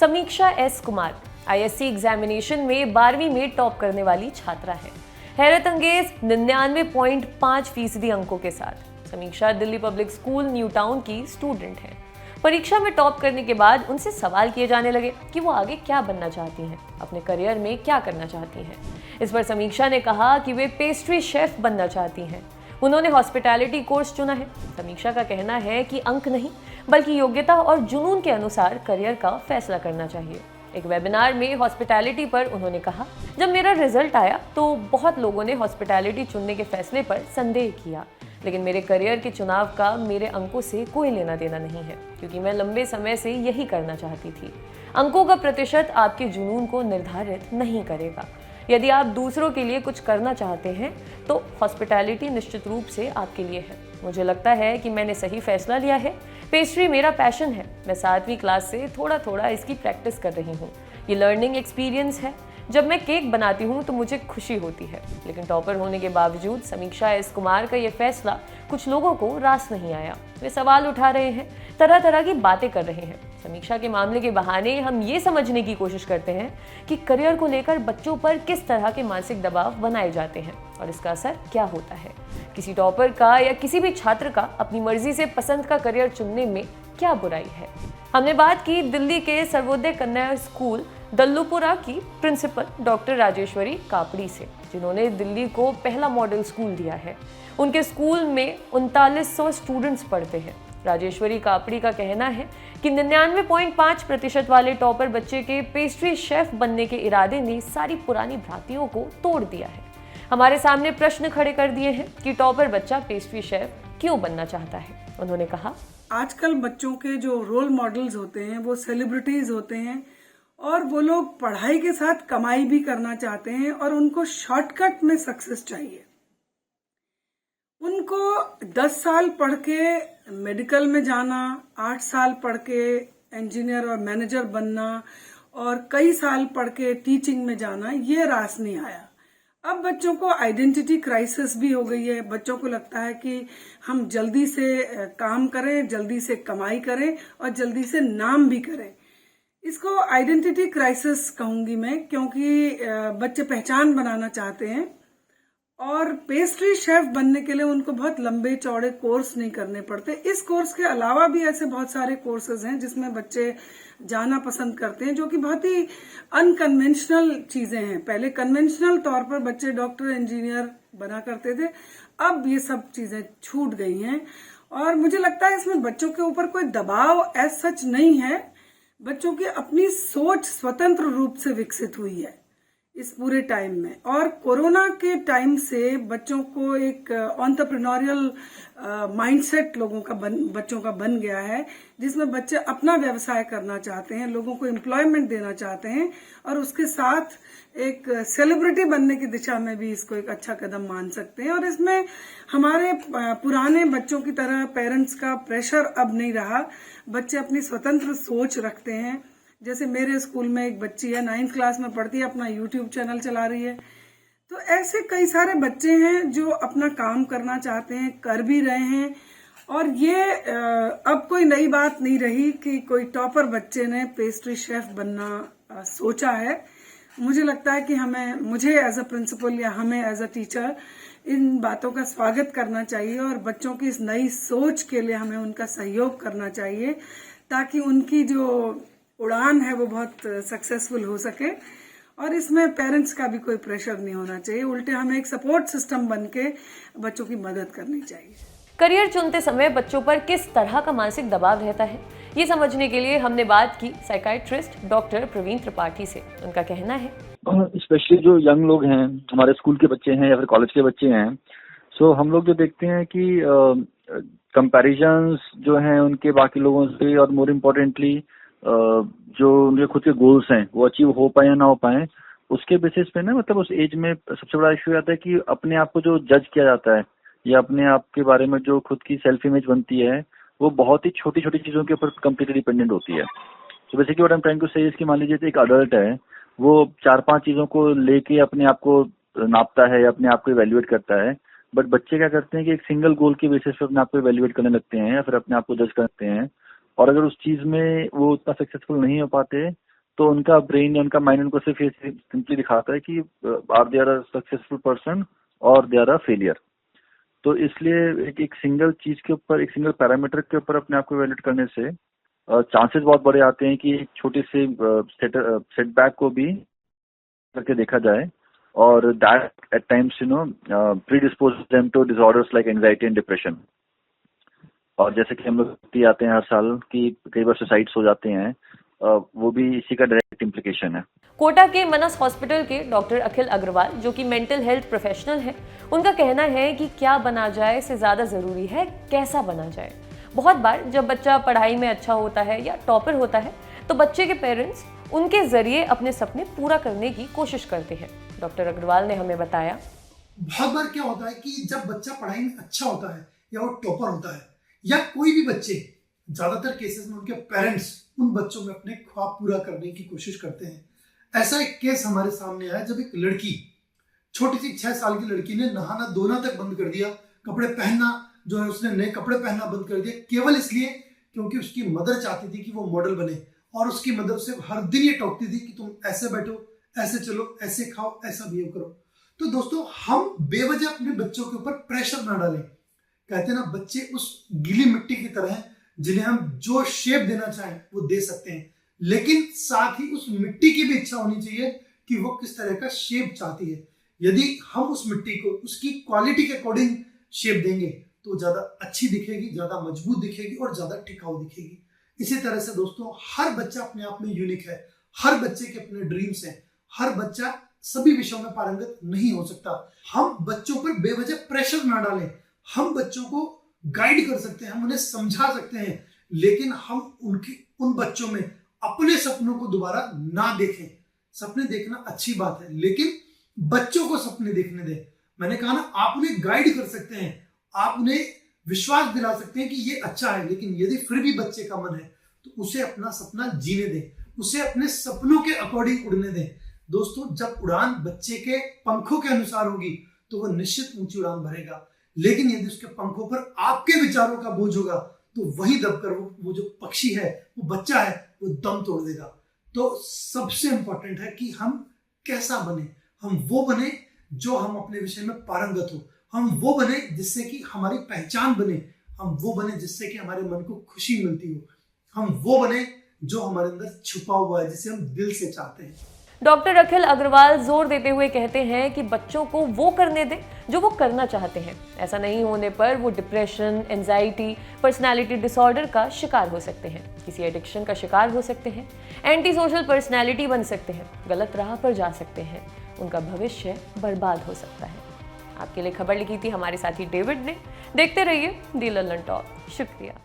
समीक्षा S Kumar ISC examination में 12वीं में टॉप करने वाली छात्रा है। हैरत अंगेज 99.5% अंकों के साथ समीक्षा Delhi public school new town की स्टूडेंट है। परीक्षा में टॉप करने के बाद उनसे सवाल किए जाने लगे कि वो आगे क्या बनना चाहती हैं, अपने करियर में क्या करना चाहती हैं। इस पर समीक्षा ने कहा कि वे पेस्ट्री शेफ बनना चाहती हैं। उन्होंने हॉस्पिटैलिटी कोर्स चुना है। समीक्षा का कहना है कि अंक नहीं बल्कि योग्यता और जुनून के अनुसार करियर का फैसला करना चाहिए। एक वेबिनार में हॉस्पिटैलिटी पर उन्होंने कहा, जब मेरा रिजल्ट आया तो बहुत लोगों ने हॉस्पिटैलिटी चुनने के फैसले पर संदेह किया, लेकिन मेरे करियर के चुनाव का मेरे अंकों से कोई लेना देना नहीं है, क्योंकि मैं लंबे समय से यही करना चाहती थी। अंकों का प्रतिशत आपके जुनून को निर्धारित नहीं करेगा। यदि आप दूसरों के लिए कुछ करना चाहते हैं तो हॉस्पिटैलिटी निश्चित रूप से आपके लिए है। मुझे लगता है कि मैंने सही फैसला लिया है। पेस्ट्री मेरा पैशन है। मैं 7वीं क्लास से थोड़ा थोड़ा इसकी प्रैक्टिस कर रही हूँ। ये लर्निंग एक्सपीरियंस है। जब मैं केक बनाती हूँ तो मुझे खुशी होती है। लेकिन टॉपर होने के बावजूद समीक्षा एस कुमार का ये फैसला कुछ लोगों को रास नहीं आया। वे सवाल उठा रहे हैं, तरह तरह की बातें कर रहे हैं। समीक्षा के मामले के बहाने हम ये समझने की कोशिश करते हैं कि करियर को लेकर बच्चों पर किस तरह के मानसिक दबाव बनाए जाते हैं और इसका असर क्या होता है। किसी टॉपर का या किसी भी छात्र का अपनी मर्जी से पसंद का करियर चुनने में क्या बुराई है। हमने बात की दिल्ली के सर्वोदय कन्या स्कूल दल्लुपुरा की प्रिंसिपल डॉक्टर राजेश्वरी कापड़ी से, जिन्होंने दिल्ली को पहला मॉडल स्कूल दिया है। उनके स्कूल में 3900 स्टूडेंट्स पढ़ते हैं। राजेश्वरी कापड़ी का कहना है कि 99.5% वाले टॉपर बच्चे के पेस्ट्री शेफ बनने के इरादे ने सारी पुरानी भ्रांतियों को तोड़ दिया है। हमारे सामने प्रश्न खड़े कर दिए हैं कि टॉपर बच्चा पेस्ट्री शेफ क्यों बनना चाहता है। उन्होंने कहा, आजकल बच्चों के जो रोल मॉडल्स होते हैं वो सेलिब्रिटीज होते हैं और वो लोग पढ़ाई के साथ कमाई भी करना चाहते हैं और उनको शॉर्टकट में सक्सेस चाहिए। उनको 10 साल पढ़ के मेडिकल में जाना, 8 साल पढ़ के इंजीनियर और मैनेजर बनना और कई साल पढ़ के टीचिंग में जाना, ये रास नहीं आया। अब बच्चों को आइडेंटिटी क्राइसिस भी हो गई है। बच्चों को लगता है कि हम जल्दी से काम करें, जल्दी से कमाई करें और जल्दी से नाम भी करें। इसको आइडेंटिटी क्राइसिस कहूंगी मैं, क्योंकि बच्चे पहचान बनाना चाहते हैं और पेस्ट्री शेफ बनने के लिए उनको बहुत लंबे चौड़े कोर्स नहीं करने पड़ते। इस कोर्स के अलावा भी ऐसे बहुत सारे कोर्सेज हैं जिसमें बच्चे जाना पसंद करते हैं, जो कि बहुत ही अनकन्वेंशनल चीजें हैं। पहले कन्वेंशनल तौर पर बच्चे डॉक्टर इंजीनियर बना करते थे, अब ये सब चीजें छूट गई हैं और मुझे लगता है इसमें बच्चों के ऊपर कोई दबाव एज सच नहीं है। बच्चों की अपनी सोच स्वतंत्र रूप से विकसित हुई है इस पूरे टाइम में, और कोरोना के टाइम से बच्चों को एक एंटरप्रेन्योरियल माइंडसेट बच्चों का बन गया है, जिसमें बच्चे अपना व्यवसाय करना चाहते हैं, लोगों को एम्प्लॉयमेंट देना चाहते हैं और उसके साथ एक सेलिब्रिटी बनने की दिशा में भी इसको एक अच्छा कदम मान सकते हैं। और इसमें हमारे पुराने बच्चों की तरह पेरेंट्स का प्रेशर अब नहीं रहा। बच्चे अपनी स्वतंत्र सोच रखते हैं। जैसे मेरे स्कूल में एक बच्ची है, 9th क्लास में पढ़ती है, अपना YouTube चैनल चला रही है। तो ऐसे कई सारे बच्चे हैं जो अपना काम करना चाहते हैं, कर भी रहे हैं। और ये अब कोई नई बात नहीं रही कि कोई टॉपर बच्चे ने पेस्ट्री शेफ बनना सोचा है। मुझे लगता है कि मुझे एज अ प्रिंसिपल या हमें एज अ टीचर इन बातों का स्वागत करना चाहिए और बच्चों की इस नई सोच के लिए हमें उनका सहयोग करना चाहिए, ताकि उनकी जो उड़ान है वो बहुत सक्सेसफुल हो सके। और इसमें पेरेंट्स का भी कोई प्रेशर नहीं होना चाहिए, उल्टे हमें एक सपोर्ट सिस्टम बन के बच्चों की मदद करनी चाहिए। करियर चुनते समय बच्चों पर किस तरह का मानसिक दबाव रहता है, ये समझने के लिए हमने बात की साइकियाट्रिस्ट डॉक्टर प्रवीण त्रिपाठी से। उनका कहना है, स्पेशली जो यंग लोग हैं, हमारे स्कूल के बच्चे हैं या फिर कॉलेज के बच्चे हैं, सो हम लोग जो देखते हैं कि कंपैरिजंस जो हैं उनके बाकी लोगों से, और मोर इम्पोर्टेंटली जो उनके खुद के गोल्स हैं वो अचीव हो पाए या ना हो पाए, उसके बेसिस पे ना, मतलब उस एज में सबसे बड़ा इश्यू आता है कि अपने आप को जो जज किया जाता है या अपने आप के बारे में जो खुद की सेल्फ इमेज बनती है, वो बहुत ही छोटी छोटी चीजों के ऊपर कंप्लीटली डिपेंडेंट होती है। तो basically what I am trying to say is कि मान लीजिए एक अडल्ट है, वो 4-5 चीजों को लेके अपने आप को नापता है या अपने आप को इवेल्युएट करता है, बट बच्चे क्या करते हैं कि एक सिंगल गोल के बेसिस पे अपने आप को इवेल्युएट करने लगते हैं या फिर अपने आप को जज करते हैं, और अगर उस चीज में वो उतना सक्सेसफुल नहीं हो पाते तो उनका ब्रेन या उनका माइंड उनको सिर्फ ये सिंपली दिखाता है कि are they are a successful person और दे आर अ फेलियर। तो इसलिए एक सिंगल चीज के ऊपर, एक सिंगल पैरामीटर के ऊपर अपने आप को इवैल्यूएट करने से चांसेस बहुत बड़े आते हैं कि एक छोटे से सेटबैक को भी करके देखा जाए, और that at times predispose them to disorders like anxiety and depression. और जैसे कि हम लोग आते हैं हर साल कि कई बार सुसाइड्स हो जाते हैं, वो भी इसी का डायरेक्ट इम्प्लीकेशन है। कोटा के मनस हॉस्पिटल के डॉक्टर अखिल अग्रवाल, जो कि मेंटल हेल्थ प्रोफेशनल है, उनका कहना है कि क्या बना जाए से ज़्यादा ज़रूरी है कैसा बना जाए। बहुत बार जब बच्चा पढ़ाई में अच्छा होता है या टॉपर होता है तो बच्चे के पेरेंट्स उनके जरिए अपने सपने पूरा करने की कोशिश करते हैं। डॉक्टर अग्रवाल ने हमें बताया, बहुत बार क्या होता है कि जब बच्चा पढ़ाई में अच्छा होता है या वो टॉपर होता है या कोई भी बच्चे, ज्यादातर केसेस में उनके पेरेंट्स उन बच्चों में अपने ख्वाब पूरा करने की कोशिश करते हैं। ऐसा एक केस हमारे सामने आया जब एक लड़की, छोटी सी 6 साल की लड़की ने नहाना धोना तक बंद कर दिया, कपड़े पहनना जो है उसने नए कपड़े पहनना बंद कर दिया, केवल इसलिए क्योंकि उसकी मदर चाहती थी कि वो मॉडल बने। और उसकी मदर उसे हर दिन ये टोकती थी कि तुम ऐसे बैठो, ऐसे चलो, ऐसे खाओ, ऐसा बिहेव करो। तो दोस्तों, हम बेवजह अपने बच्चों के ऊपर प्रेशर ना डालें। कहते हैं ना, बच्चे उस गीली मिट्टी की तरह हैं जिन्हें हम जो शेप देना चाहें वो दे सकते हैं, लेकिन साथ ही उस मिट्टी की भी इच्छा होनी चाहिए कि वो किस तरह का शेप चाहती है। यदि हम उस मिट्टी को उसकी क्वालिटी के अकॉर्डिंग शेप देंगे तो ज्यादा अच्छी दिखेगी, ज्यादा मजबूत दिखेगी और ज्यादा टिकाऊ दिखेगी। इसी तरह से दोस्तों, हर बच्चा अपने आप में यूनिक है, हर बच्चे के अपने ड्रीम्स हैं, हर बच्चा सभी विषयों में पारंगत नहीं हो सकता। हम बच्चों पर बेवजह प्रेशर ना डालें। हम बच्चों को गाइड कर सकते हैं, हम उन्हें समझा सकते हैं, लेकिन हम उन बच्चों में अपने सपनों को दोबारा ना देखें। सपने देखना अच्छी बात है, लेकिन बच्चों को सपने देखने दें। मैंने कहा ना, आप उन्हें गाइड कर सकते हैं, आप उन्हें विश्वास दिला सकते हैं कि ये अच्छा है, लेकिन यदि फिर भी बच्चे का मन है तो उसे अपना सपना जीने दें, उसे अपने सपनों के अकॉर्डिंग उड़ने दें। दोस्तों, जब उड़ान बच्चे के पंखों के अनुसार होगी तो वह निश्चित ऊंची उड़ान भरेगा, लेकिन यदि उसके पंखों पर आपके विचारों का बोझ होगा तो वही दबकर वो जो पक्षी है, वो बच्चा है, वो दम तोड़ देगा। तो सबसे इंपॉर्टेंट है कि हम कैसा बने। हम वो बने जो हम अपने विषय में पारंगत हो, हम वो बने जिससे कि हमारी पहचान बने, हम वो बने जिससे कि हमारे मन को खुशी मिलती हो, हम वो बने जो हमारे अंदर छुपा हुआ है, जिसे हम दिल से चाहते हैं। डॉक्टर अखिल अग्रवाल जोर देते हुए कहते हैं कि बच्चों को वो करने दें जो वो करना चाहते हैं। ऐसा नहीं होने पर वो डिप्रेशन, एंजाइटी, पर्सनालिटी डिसऑर्डर का शिकार हो सकते हैं, किसी एडिक्शन का शिकार हो सकते हैं, एंटी सोशल पर्सनालिटी बन सकते हैं, गलत राह पर जा सकते हैं, उनका भविष्य बर्बाद हो सकता है। आपके लिए खबर लिखी थी हमारे साथी डेविड ने। देखते रहिए दी लल्लन टॉक। शुक्रिया।